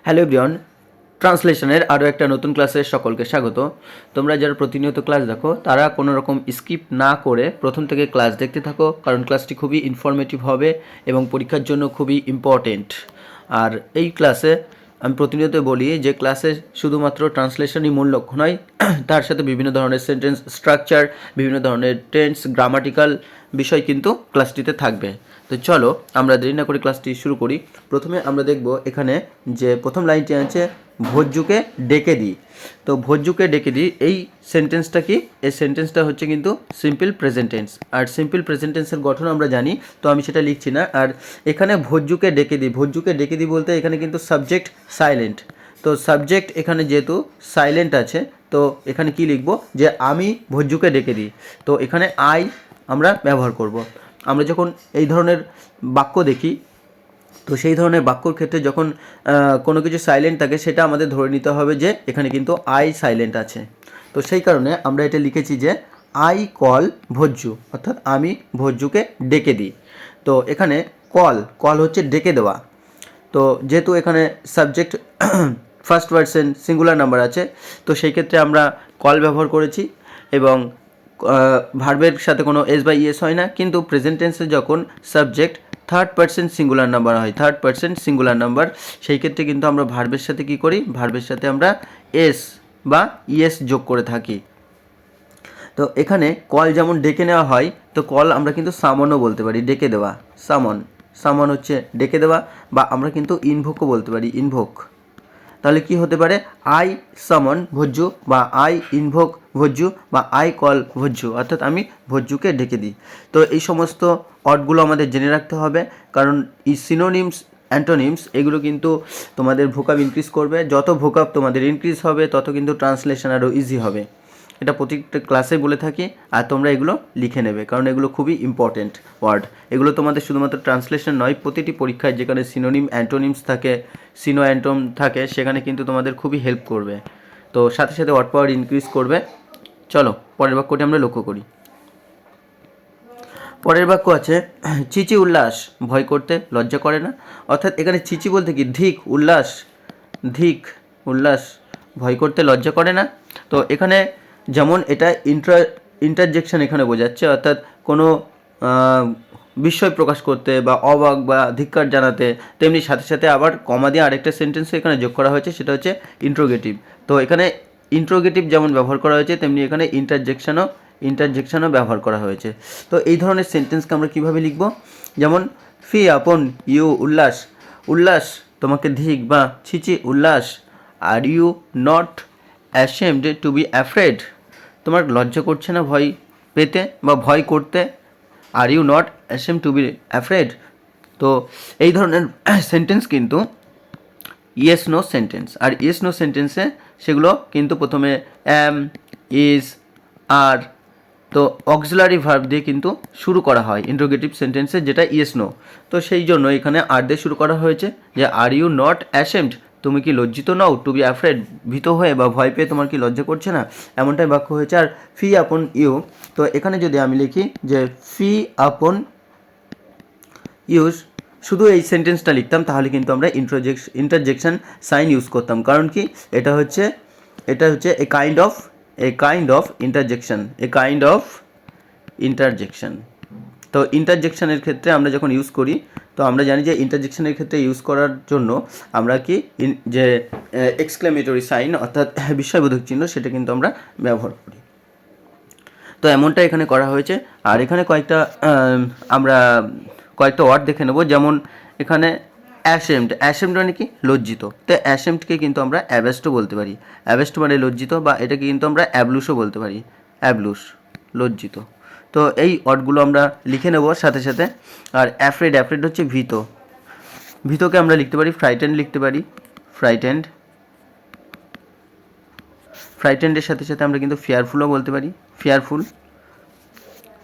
Hello everyone, ট্রান্সলেশনের আরও একটা নতুন ক্লাসে সকলকে স্বাগত। তোমরা যারা প্রতিনিয়ত ক্লাস দেখো তারা কোনো রকম স্কিপ না করে প্রথম থেকে ক্লাস দেখতে থাকো, কারণ ক্লাসটি খুবই ইনফরমেটিভ হবে এবং পরীক্ষার জন্য খুবই ইম্পর্টেন্ট। আর এই ক্লাসে আমি প্রতিনিয়ত বলি যে ক্লাসে শুধুমাত্র ট্রান্সলেশনই মূল লক্ষ্য নয়, তার সাথে বিভিন্ন ধরনের সেন্টেন্স স্ট্রাকচার, বিভিন্ন ধরনের টেন্স, গ্রামাটিক্যাল বিষয় কিন্তু ক্লাসটিতে থাকবে। তো চলো আমরা দেরি না করে ক্লাসটি শুরু করি। প্রথমে আমরা দেখব এখানে যে প্রথম লাইনটি আছে, ভোজ্যুকে ডেকে দিই। তো ভোজ্যুকে ডেকে দিই, এই সেন্টেন্সটা কি? এই সেন্টেন্সটা হচ্ছে কিন্তু সিম্পল প্রেজেন্ট টেন্স। আর সিম্পল প্রেজেন্ট টেন্সের গঠন আমরা জানি, তো আমি সেটা লিখছি না। আর এখানে ভোজ্যুকে ডেকে দিই, ভোজ্যুকে ডেকে দিই বলতে এখানে কিন্তু সাবজেক্ট সাইলেন্ট। তো সাবজেক্ট এখানে যেহেতু সাইলেন্ট আছে, তো এখানে কি লিখব? যে আমি ভোজ্যুকে ডেকে দিই। তো এখানে আই আমরা ব্যবহার করব। আমরা যখন এই ধরনের বাক্য দেখি, তো সেই ধরনের বাক্যর ক্ষেত্রে যখন কোনো কিছু সাইলেন্ট থাকে, সেটা আমাদের ধরে নিতে হবে যে এখানে কিন্তু আই সাইলেন্ট আছে। তো সেই কারণে আমরা এটা লিখেছি যে আই কল ভোজ্যু, অর্থাৎ আমি ভোজ্যুকে ডেকে দিই। তো এখানে কল হচ্ছে ডেকে দেওয়া। তো যেহেতু এখানে subject first person singular number আছে, তো সেই ক্ষেত্রে আমরা কল ব্যবহার করেছি এবং ভার্বের সাথে কোনো এস বা ইএস হয় না। কিন্তু প্রেজেন্ট টেন্সে যখন subject third person singular number হয়, থার্ড পারসন সিঙ্গুলার নাম্বার, সেই ক্ষেত্রে কিন্তু আমরা ভার্বের সাথে কি করি? ভার্বের সাথে আমরা এস বা ইএস যোগ করে থাকি। তো এখানে কল যেমন ডেকে নেওয়া হয়, তো কল আমরা কিন্তু সামনও বলতে পারি, ডেকে দেওয়া। সামন হচ্ছে ডেকে দেওয়া, বা আমরা কিন্তু ইনভোকও বলতে পারি, ইনভোক। তাহলে কি হতে পারে? আই সামন ভোজ্যু, বা আই ইনভোক ভোজ্যু, বা আই কল ভোজ্যু, অর্থাৎ আমি ভোজ্যুকে ডেকে দিই। তো এই সমস্ত অর্ডগুলো আমাদের জেনে রাখতে হবে, কারণ এই সিনোনিমস, অ্যান্টোনিমস, এগুলো কিন্তু তোমাদের ভোকাব ইনক্রিজ করবে। যত ভোকাব তোমাদের ইনক্রিজ হবে, তত কিন্তু ট্রান্সলেশন আরও ইজি হবে। এটা প্রত্যেকটা ক্লাসে বলে থাকি, আর তোমরা এগুলো লিখে নেবে, কারণ এগুলো খুবই ইম্পর্টেন্ট ওয়ার্ড। এগুলো তোমাদের শুধুমাত্র ট্রান্সলেশন নয়, প্রতিটি পরীক্ষায় যেখানে সিনোনিম অ্যান্টোনিমস থাকে, সিনো অ্যান্টোম থাকে, সেখানে কিন্তু তোমাদের খুবই হেল্প করবে। তো সাথে সাথে ওয়ার্ড পাওয়ার ইনক্রিজ করবে। চলো পরের বাক্যটি আমরা লক্ষ্য করি। পরের বাক্য আছে, চিচি উল্লাস ভয় করতে লজ্জা করে না। অর্থাৎ এখানে চিচি বলতে কি? ধিক, উল্লাস, ধিক, উল্লাস, ভয় করতে লজ্জা করে না। তো এখানে যেমন এটা ইন্টারজেকশন এখানে বোঝাচ্ছে, অর্থাৎ কোনো বিস্ময় প্রকাশ করতে বা অবাক বা ধিক্কার জানাতে, তেমনি সাথে সাথে আবার কমা দিয়ে আরেকটা সেন্টেন্স এখানে যোগ করা হয়েছে, সেটা হচ্ছে ইন্ট্রোগেটিভ। তো এখানে ইন্ট্রোগেটিভ যেমন ব্যবহার করা হয়েছে, তেমনি এখানে ইন্টারজেকশনও ব্যবহার করা হয়েছে। তো এই ধরনের সেন্টেন্সকে আমরা কীভাবে লিখব? যেমন ফি আপন ইউ উল্লাস, উল্লাস তোমাকে ধিক বা ছিচি উল্লাস, are you not ashamed to be afraid, তোমার লজ্জা করছে না ভয় পেতে বা ভয় করতে? Are you not ashamed to be afraid. তো এই ধরনের সেন্টেন্স কিন্তু ইয়েস নো সেন্টেন্স। আর ইয়েস নো সেন্টেন্সে সেগুলো কিন্তু প্রথমে অ্যাম, ইজ, আর, তো অক্সিলারি ভার্ব দিয়ে কিন্তু শুরু করা হয় ইন্ট্রোগেটিভ সেন্টেন্সে, যেটা ইয়েস নো। তো সেই জন্য এখানে আর দিয়ে শুরু করা হয়েছে, যে আর ইউ নট অ্যাশেমড, তুমি কি লজ্জিত নও? টু বি অ্যাফ্রেড, ভীত হয়ে বা ভয় পেয়ে তোমার কি লজ্জা করছে না? এমনটাই বাক্য হয়েছে। আর ফি আপন ইউ, তো এখানে যদি আমি লিখি যে ফি আপন ইউজ, শুধু এই সেন্টেন্সটা লিখতাম, তাহলে কিন্তু আমরা ইন্টারজেকশন সাইন ইউজ করতাম। কারণ কি? এটা হচ্ছে এ কাইন্ড অফ ইন্টারজেকশন। তো ইন্টারজেকশনের ক্ষেত্রে আমরা যখন ইউজ করি, তো আমরা জানি যে ইন্টারজেকশনের ক্ষেত্রে ইউজ করার জন্য আমরা কি যে এক্সক্লেমেটরি সাইন, অর্থাৎ বিস্ময়বোধক চিহ্ন, সেটা কিন্তু আমরা ব্যবহার করি। তো এমনটা এখানে করা হয়েছে। আর এখানে আমরা কয়েকটা ওয়ার্ড দেখে নেব। যেমন এখানে অ্যাশেমড মানে কি? লজ্জিত। তো অ্যাশেমডকে কিন্তু আমরা অ্যাবেস্টও বলতে পারি। অ্যাবেস্ট মানে লজ্জিত, বা এটাকে কিন্তু আমরা অ্যাবলুসও বলতে পারি, অ্যাবলুস, লজ্জিত। তো এই ওয়ার্ডগুলো আমরা লিখে নেব সাথে সাথে। আর অ্যাফ্রেড হচ্ছে ভীত, ভীতকে আমরা লিখতে পারি ফ্রাইটেন্ড, লিখতে পারি ফ্রাইটেন্ডের সাথে সাথে আমরা কিন্তু ফিয়ারফুলও বলতে পারি, ফিয়ারফুল।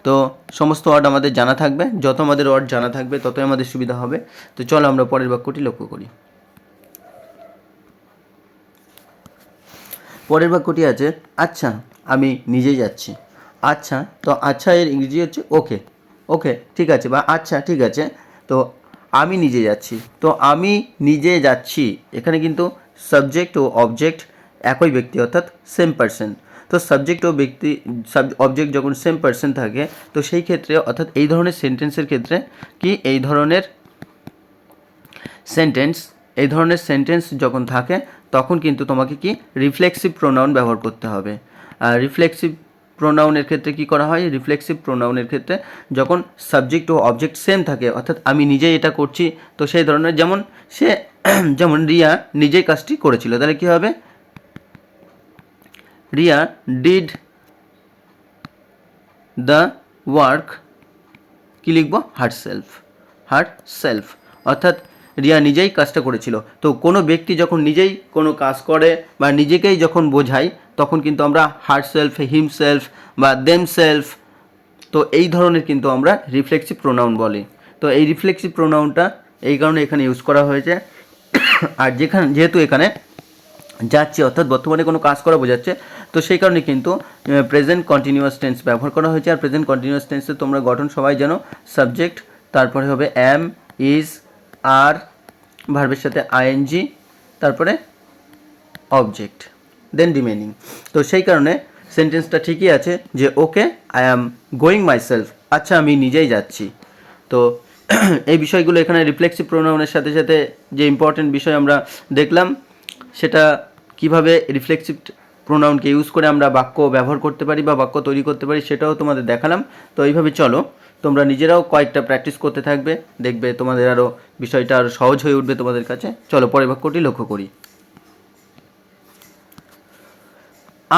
তো সমস্ত ওয়ার্ড আমাদের জানা থাকবে, যত আমাদের ওয়ার্ড জানা থাকবে ততই আমাদের সুবিধা হবে। তো চলো আমরা পরের বাক্যটি লক্ষ্য করি। পরের বাক্যটি আছে, আচ্ছা আমি নিজেই যাচ্ছি। আচ্ছা, তো আচ্ছা এর ইংরেজি হচ্ছে ওকে, ওকে ঠিক আছে, বা আচ্ছা ঠিক আছে। তো আমি নিজে যাচ্ছি। তো আমি নিজে যাচ্ছি, এখানে কিন্তু সাবজেক্ট ও অবজেক্ট একই ব্যক্তি অর্থাৎ সেম পারসন। তো সাবজেক্ট ও ব্যক্তি অবজেক্ট যখন সেম পারসন থাকে, তো সেই ক্ষেত্রে অর্থাৎ এই ধরনের সেন্টেন্সের ক্ষেত্রে কি এই ধরনের সেন্টেন্স যখন থাকে তখন কিন্তু তোমাকে কি রিফ্লেক্সিভ প্রোনাউন ব্যবহার করতে হবে। আর রিফ্লেক্সিভ প্রোনাউনের ক্ষেত্রে কি করা হয়, রিফ্লেক্সিভ প্রোনাউনের ক্ষেত্রে যখন সাবজেক্ট ও অবজেক্ট সেম থাকে অর্থাৎ আমি নিজেই এটা করছি, তো সেই ধরনের যেমন সে যেমন রিয়া নিজেই কাজটি করেছিল, তাহলে কি হবে, রিয়া ডিড দ্য ওয়ার্ক, কি লিখব, হারসেলফ, অর্থাৎ রিয়া নিজেই কাজটা করেছিল। তো কোনো ব্যক্তি যখন নিজেই কোনো কাজ করে বা নিজেকেই যখন বোঝায় তখন কিন্তু আমরা হারসেলফ, হিমসেলফ বা দেমসেলফ, তো এই ধরনের কিন্তু আমরা রিফ্লেক্সিভ প্রোনাউন বলি। তো এই রিফ্লেক্সিভ প্রোনাউনটা এই কারণে এখানে ইউজ করা হয়েছে। আর যেহেতু এখানে যাচ্ছে অর্থাৎ বর্তমানে কোনো কাজ করা বোঝাচ্ছে, তো সেই কারণে কিন্তু প্রেজেন্ট কন্টিনিউয়াস টেন্স ব্যবহার করা হয়েছে। আর প্রেজেন্ট কন্টিনিউয়াস টেন্সে তোমরা গঠন সবাই জানো, সাবজেক্ট, তারপরে হবে এম, ইজ, আর, ভার্বের সাথে আইএনজি, তারপরে অবজেক্ট, দেন রিমেনিং। তো সেই কারণে সেন্টেন্সটা ঠিকই আছে যে okay I am going myself, আচ্ছা আমি নিজেই যাচ্ছি। তো এই বিষয়গুলো এখানে রিফ্লেক্সিভ প্রোনাউনের সাথে সাথে যে ইম্পর্টেন্ট বিষয় আমরা দেখলাম, সেটা কিভাবে রিফ্লেক্সিভ প্রোনাউনকে ইউজ করে আমরা বাক্য ব্যবহার করতে পারি বা বাক্য তৈরি করতে পারি সেটাও তোমাদের দেখালাম। তো এইভাবে চলো তোমরা নিজেরাও কয়েকটা প্র্যাকটিস করতে থাকবে, দেখবে তোমাদের আরও বিষয়টা আরও সহজ হয়ে উঠবে তোমাদের কাছে। চলো পরের বাক্যটি লক্ষ্য করি।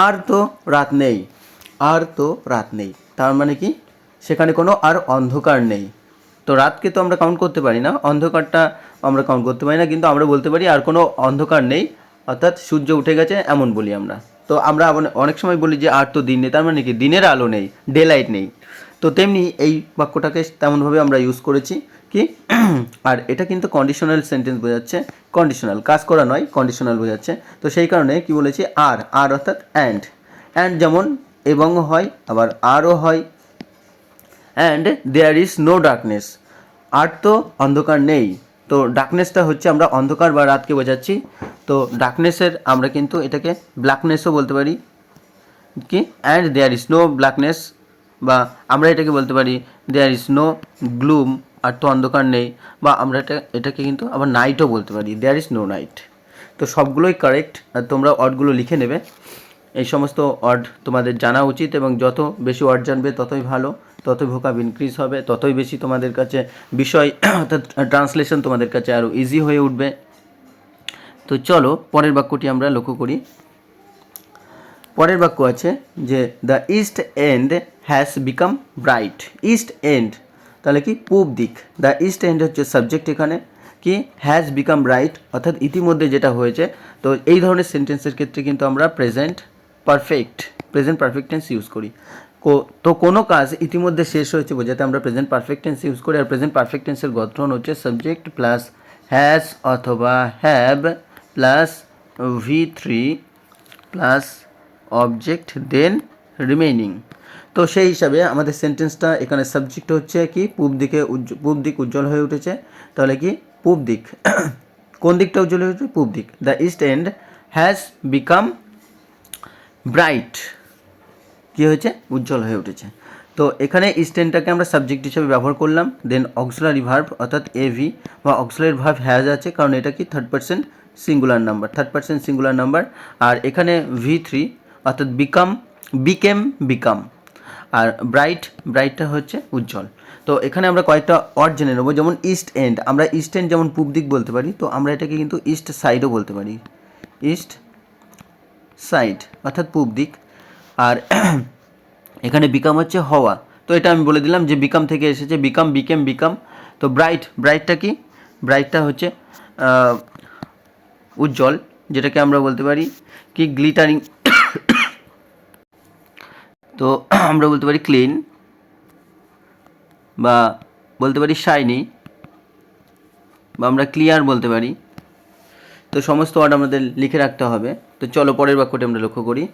আর তো রাত নেই, তার মানে কি সেখানে কোনো আর অন্ধকার নেই। তো রাতকে তো আমরা কাউন্ট করতে পারি না, অন্ধকারটা আমরা কাউন্ট করতে পারি না, কিন্তু আমরা বলতে পারি আর কোনো অন্ধকার নেই, অর্থাৎ সূর্য উঠে গেছে এমন বলি আমরা। তো আমরা অনেক সময় বলি যে আর তো দিন নেই, তার মানে কি দিনের আলো নেই, ডে লাইট নেই। তো তেমনি এই বাক্যটাকে তেমনভাবে আমরা ইউজ করেছি কি আর এটা কিন্তু কন্ডিশনাল সেন্টেন্স বোঝাচ্ছে, কন্ডিশনাল কাজ করা নয়, কন্ডিশনাল বোঝাচ্ছে। তো সেই কারণে কি বলেছি, আর অর্থাৎ অ্যান্ড যেমন এবং হয় আবার আরও হয়। And there is no darkness, আর তো অন্ধকার নেই। তো ডার্কনেসটা হচ্ছে আমরা অন্ধকার বা রাতকে বোঝাচ্ছি। তো ডার্কনেসের আমরা কিন্তু এটাকে ব্ল্যাকনেসও বলতে পারি কি, অ্যান্ড দেয়ার ইজ নো ব্ল্যাকনেস, বা আমরা এটাকে বলতে পারি দেয়ার ইজ নো গ্লুম, আর তো অন্ধকার নেই, বা আমরা এটাকে কিন্তু আবার নাইটও বলতে পারি, দেয়ার ইজ নো নাইট। তো সবগুলোই কারেক্ট, আর তোমরা ওয়ার্ডগুলো লিখে নেবে। এই সমস্ত ওয়ার্ড তোমাদের জানা উচিত, এবং যত বেশি ওয়ার্ড জানবে ততই ভালো, ততই ভোকাব ইনক্রিজ হবে, ততই বেশি তোমাদের কাছে বিষয় অর্থাৎ ট্রান্সলেশন তোমাদের কাছে আরও ইজি হয়ে উঠবে। তো চলো পরের বাক্যটি আমরা লক্ষ্য করি। পরের বাক্য আছে যে the east end has become bright. East end তাহলে কি পূব দিক, দ্য ইস্ট এন্ড হচ্ছে সাবজেক্ট, এখানে কি হ্যাজ বিকাম ব্রাইট অর্থাৎ ইতিমধ্যে যেটা হয়েছে। তো এই ধরনের সেন্টেন্সের ক্ষেত্রে কিন্তু আমরা প্রেজেন্ট পারফেক্ট টেন্স ইউজ করি। তো কোনো কাজ ইতিমধ্যে শেষ হয়েছে বোঝাতে আমরা প্রেজেন্ট পারফেক্ট টেন্স ইউজ করি। আর প্রেজেন্ট পারফেক্ট টেন্সের গঠন হচ্ছে সাবজেক্ট প্লাস হ্যাজ অথবা have plus V3 plus object then remaining. তো সেই হিসাবে আমাদের সেন্টেন্সটা এখানে সাবজেক্ট হচ্ছে কি পূব দিক উজ্জ্বল হয়ে উঠেছে। তাহলে কি পূব দিক কোন দিকটা উজ্জ্বল হয়ে উঠেছে, পূব দিক। The east end has become bright, কী হয়েছে, উজ্জ্বল হয়ে উঠেছে। তো এখানে ইস্ট এন্ডটাকে আমরা সাবজেক্ট হিসেবে ব্যবহার করলাম। দেন অক্সিলারি ভার্ব অর্থাৎ এভি বা অক্সিলারি ভার্ব হ্যাজ আছে, কারণ এটা কি থার্ড পার্সন সিঙ্গুলার নাম্বার। আর এখানে V3 অর্থাৎ বিকাম, আর ব্রাইটটা হচ্ছে উজ্জ্বল। তো এখানে আমরা কয়েকটা ওয়ার্ড জেনে নেবো, যেমন ইস্ট এন্ড, আমরা ইস্ট এন্ড যেমন পূব দিক বলতে পারি, তো আমরা এটাকে কিন্তু ইস্ট সাইডও বলতে পারি, ইস্ট সাইড অর্থাৎ পূব দিক। আর এখানে বিকাম হচ্ছে হওয়া, তো এটা আমি বলে দিলাম যে বিকাম থেকে এসেছে, বিকাম। তো ব্রাইটটা কি, ব্রাইটটা হচ্ছে উজ্জ্বল, যেটাকে আমরা বলতে পারি কি গ্লিটারিং, তো আমরা বলতে পারি ক্লিন, বা বলতে পারি শাইনি, বা আমরা ক্লিয়ার বলতে পারি। তো সমস্ত ওয়ার্ড আমাদের লিখে রাখতে হবে। তো চলো পরের বাক্যটি আমরা লক্ষ্য করি।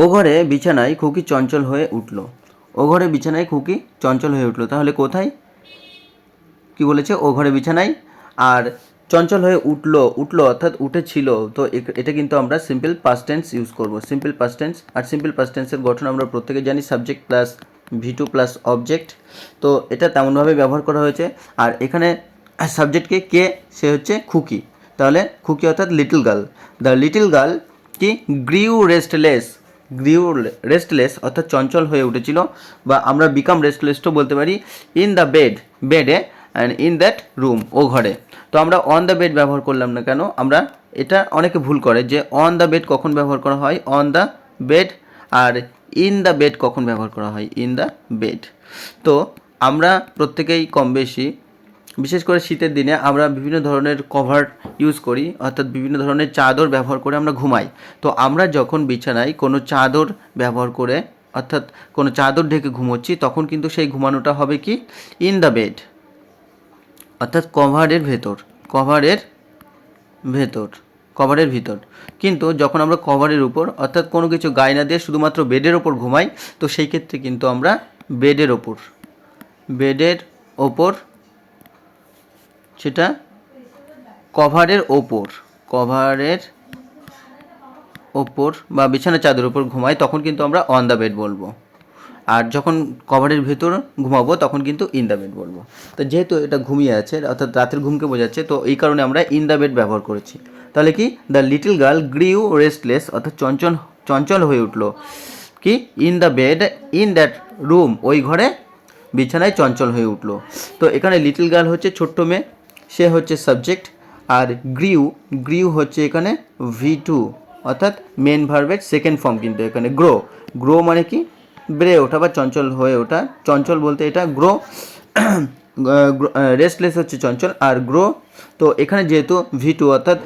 ও ঘরে বিছানায় খুকি চঞ্চল হয়ে উঠল। ও ঘরে বিছানায় খুকি চঞ্চল হয়ে উঠলো, তাহলে কোথায় কি বলেছে, ও ঘরে বিছানায়। আর চঞ্চল হয়ে উঠলো অর্থাৎ উঠেছিল, তো এটা কিন্তু আমরা সিম্পল পাস্ট টেন্স ইউজ করব, সিম্পল পাস্ট টেন্স। আর সিম্পল পাস্ট টেন্সের গঠন আমরা প্রত্যেকে জানি, subject plus V2 plus object. তো এটা তেমনভাবে ব্যবহার করা হয়েছে। আর এখানে সাবজেক্টকে কে, সে হচ্ছে খুকি, তাহলে খুকি অর্থাৎ little girl. The little girl কি গ্রিউ রেস্টলেস অর্থাৎ চঞ্চল হয়ে উঠেছিল, বা আমরা বিকাম রেস্টলেসও বলতে পারি। ইন দ্য বেডে অ্যান্ড ইন দ্যাট রুম, ও ঘরে। তো আমরা অন দ্য বেড ব্যবহার করলাম না কেন, আমরা এটা অনেকে ভুল করে যে অন দ্য বেড কখন ব্যবহার করা হয়, অন দ্য বেড, আর ইন দ্য বেড কখন ব্যবহার করা হয়, ইন দ্য বেড। তো আমরা প্রত্যেকেই কম বেশি, বিশেষ করে শীতের দিনে আমরা বিভিন্ন ধরনের কভার ইউজ করি, অর্থাৎ বিভিন্ন ধরনের চাদর ব্যবহার করে আমরা ঘুমাই। তো আমরা যখন বিছানায় কোনো চাদর ব্যবহার করে, অর্থাৎ কোনো চাদর ঢেকে ঘুমোচ্ছি, তখন কিন্তু সেই ঘুমানোটা হবে কি ইন দ্য বেড, অর্থাৎ কভারের ভিতর। কিন্তু যখন আমরা কভারের উপর অর্থাৎ কোনো কিছু গায়ে না দিয়ে শুধুমাত্র বেডের ওপর ঘুমাই, তো সেই ক্ষেত্রে কিন্তু আমরা বেডের ওপর সেটা কভারের ওপর বা বিছানা চাদরের ওপর ঘুমাই, তখন কিন্তু আমরা অন দ্য বেড বলবো। আর যখন কভারের ভেতর ঘুমাবো তখন কিন্তু ইন দ্য বেড বলবো। তো যেহেতু এটা ঘুমিয়ে আছে অর্থাৎ রাতের ঘুমকে বোঝাচ্ছে, তো এই কারণে আমরা ইন দ্য বেড ব্যবহার করেছি। তাহলে কি দ্য লিটল গার্ল গ্রিউ রেস্টলেস অর্থাৎ চঞ্চল হয়ে উঠলো কি in the bed in that room, ওই ঘরে বিছানায় চঞ্চল হয়ে উঠলো। তো এখানে লিটল গার্ল হচ্ছে ছোট্ট মেয়ে, সে হচ্ছে সাবজেক্ট। আর গ্রিউ হচ্ছে এখানে V2 অর্থাৎ মেন ভার্বের সেকেন্ড ফর্ম, কিন্তু এখানে গ্রো মানে কি বেড়ে ওঠা বা চঞ্চল হয়ে ওঠা, চঞ্চল বলতে এটা গ্রো, রেস্টলেস হচ্ছে চঞ্চল, আর গ্রো। তো এখানে যেহেতু V2 অর্থাৎ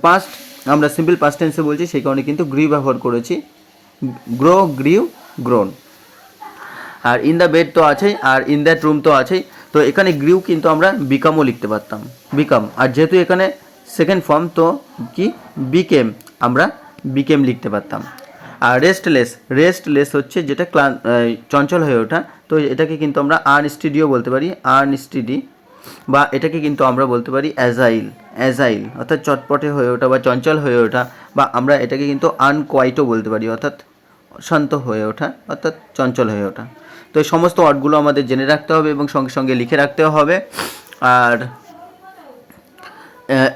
পাস্ট, আমরা সিম্পল পাস্ট টেন্সে বলছি, সেই কারণে কিন্তু গ্রিউ ব্যবহার করেছি, গ্রিউ গ্রোন। আর ইন দ্য বেড তো আছেই, আর ইন দ্যাট রুম তো আছেই। তো এখানে গ্রিউ কিন্তু আমরা বিকামও লিখতে পারতাম, বিকাম। আর যেহেতু এখানে সেকেন্ড ফর্ম, তো কি আমরা বিকেম লিখতে পারতাম। আর রেস্টলেস হচ্ছে যেটা চঞ্চল হয়ে ওঠা, তো এটাকে কিন্তু আমরা আনস্টেডিও বলতে পারি, আনস্টেডি, বা এটাকে কিন্তু আমরা বলতে পারি অ্যাজাইল অর্থাৎ চটপটে হয়ে ওঠা বা চঞ্চল হয়ে ওঠা, বা আমরা এটাকে কিন্তু আনকোয়াইটও বলতে পারি, অর্থাৎ শান্ত হয়ে ওঠা অর্থাৎ চঞ্চল হয়ে ওঠা। তো এই সমস্ত ওয়ার্ডগুলো আমাদের জেনে রাখতে হবে এবং সঙ্গে সঙ্গে লিখে রাখতে হবে। আর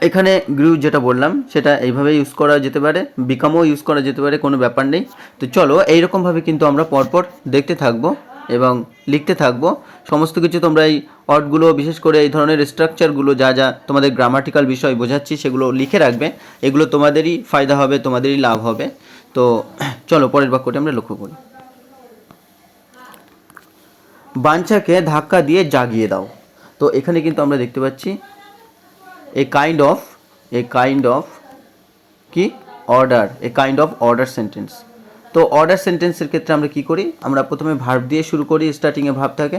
এখানে গ্রিউ যেটা বললাম সেটা এইভাবে ইউজ করা যেতে পারে, বিকামও ইউজ করা যেতে পারে, কোনো ব্যাপার নেই। তো চলো এইরকমভাবে কিন্তু আমরা পরপর দেখতে থাকবো এবং লিখতে থাকবো সমস্ত কিছু। তোমরা এই ওয়ার্ডগুলো, বিশেষ করে এই ধরনের স্ট্রাকচারগুলো যা যা তোমাদের গ্রামাটিক্যাল বিষয় বোঝাচ্ছি, সেগুলো লিখে রাখবে। এগুলো তোমাদেরই ফায়দা হবে, তোমাদেরই লাভ হবে। তো চলো পরের বাক্যটি আমরা লক্ষ্য করি। বাঞ্ছাকে ধাক্কা দিয়ে জাগিয়ে দাও। তো এখানে কিন্তু আমরা দেখতে পাচ্ছি এ কাইন্ড অফ কি অর্ডার সেন্টেন্স। তো অর্ডার সেন্টেন্সের ক্ষেত্রে আমরা কি করি, আমরা প্রথমে ভার্ব দিয়ে শুরু করি, স্টার্টিংয়ে ভার্ব থাকে।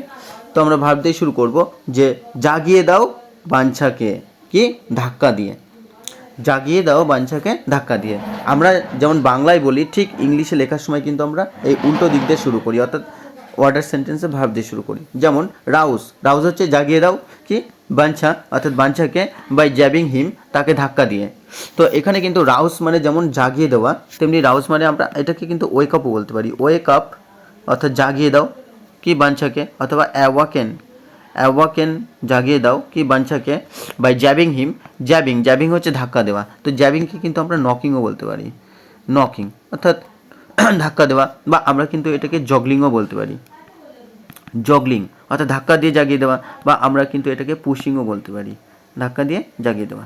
তো আমরা ভার্ব দিয়ে শুরু করব যে জাগিয়ে দাও বাঞ্ছাকে কি ধাক্কা দিয়ে, জাগিয়ে দাও বাঞ্ছাকে ধাক্কা দিয়ে। আমরা যেমন বাংলায় বলি, ঠিক ইংলিশে লেখার সময় কিন্তু আমরা এই উল্টো দিক দিয়ে শুরু করি, অর্থাৎ অর্ডার সেন্টেন্সে ভার্ব দিয়ে শুরু করি। যেমন রাউস হচ্ছে জাগিয়ে দাও কি বাঞ্ছা অর্থাৎ বাঞ্ছাকে, বাই জ্যাবিং হিম তাকে ধাক্কা দিয়ে। তো এখানে কিন্তু রাউস মানে যেমন জাগিয়ে দেওয়া, তেমনি রাউস মানে আমরা এটাকে কিন্তু ওয়েক আপও বলতে পারি। ওয়েক আপ অর্থাৎ জাগিয়ে দাও কি বাঞ্ছাকে, অথবা অ্যাওয়াকেন জাগিয়ে দাও কি বাঞ্ছাকে, বাই জ্যাবিং হিম। জ্যাবিং হচ্ছে ধাক্কা দেওয়া। তো জ্যাবিংকে কিন্তু আমরা নকিংও বলতে পারি, নকিং অর্থাৎ ধাক্কা দেওয়া, বা আমরা কিন্তু এটাকে জগলিংও বলতে পারি, জগলিং অর্থাৎ ধাক্কা দিয়ে জাগিয়ে দেওয়া, বা আমরা কিন্তু এটাকে পুশিংও বলতে পারি, ধাক্কা দিয়ে জাগিয়ে দেওয়া।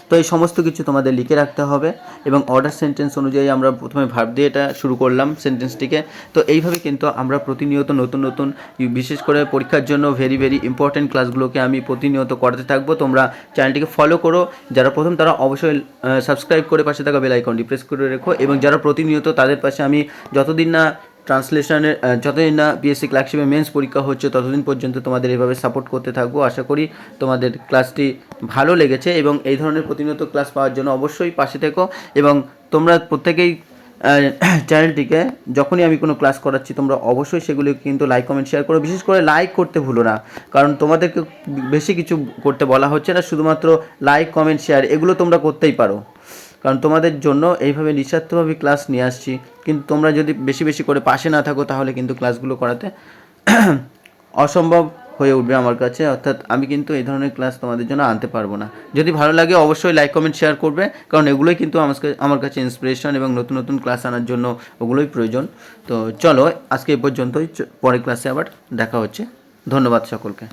তো এই সমস্ত কিছু তোমাদের লিখে রাখতে হবে এবং অর্ডার সেন্টেন্স অনুযায়ী আমরা প্রথমে ভার্ব দিয়ে এটা শুরু করলাম সেন্টেন্সটিকে। তো এইভাবে কিন্তু আমরা প্রতিনিয়ত নতুন বিশেষ করে পরীক্ষার জন্য ভেরি ইম্পর্টেন্ট ক্লাসগুলোকে আমি প্রতিনিয়ত করাতে থাকবো। তোমরা চ্যানেলটিকে ফলো করো, যারা প্রথম তারা অবশ্যই সাবস্ক্রাইব করে পাশে থাকা বেল আইকনটি প্রেস করে রেখো, এবং যারা প্রতিনিয়ত তাদের পাশে আমি যতদিন না পিএসসি ক্লার্কশিপে মেন্স পরীক্ষা হচ্ছে ততদিন পর্যন্ত তোমাদের এভাবে সাপোর্ট করতে থাকবো। আশা করি তোমাদের ক্লাসটি ভালো লেগেছে এবং এই ধরনের প্রতিনিয়ত ক্লাস পাওয়ার জন্য অবশ্যই পাশে থেকো। এবং তোমরা প্রত্যেকেই চ্যানেলটিকে যখনই আমি কোনো ক্লাস করাচ্ছি তোমরা অবশ্যই সেগুলি কিন্তু লাইক কমেন্ট শেয়ার করো। বিশেষ করে লাইক করতে ভুলো না, কারণ তোমাদেরকে বেশি কিছু করতে বলা হচ্ছে না, শুধুমাত্র লাইক কমেন্ট শেয়ার এগুলো তোমরা করতেই পারো, কারণ তোমাদের জন্য এইভাবে নিঃস্বার্থভাবে ক্লাস নিয়ে আসছি। কিন্তু তোমরা যদি বেশি বেশি করে পাশে না থাকো তাহলে কিন্তু ক্লাসগুলো করাতে অসম্ভব হয়ে উঠবে আমার কাছে, অর্থাৎ আমি কিন্তু এই ধরনের ক্লাস তোমাদের জন্য আনতে পারবো না। যদি ভালো লাগে অবশ্যই লাইক কমেন্ট শেয়ার করবে, কারণ এগুলোই কিন্তু আমার কাছে ইন্সপিরেশন এবং নতুন নতুন ক্লাস আনার জন্য ওগুলোই প্রয়োজন। তো চলো আজকে এই পর্যন্তই, পরের ক্লাসে আবার দেখা হচ্ছে। ধন্যবাদ সকলকে।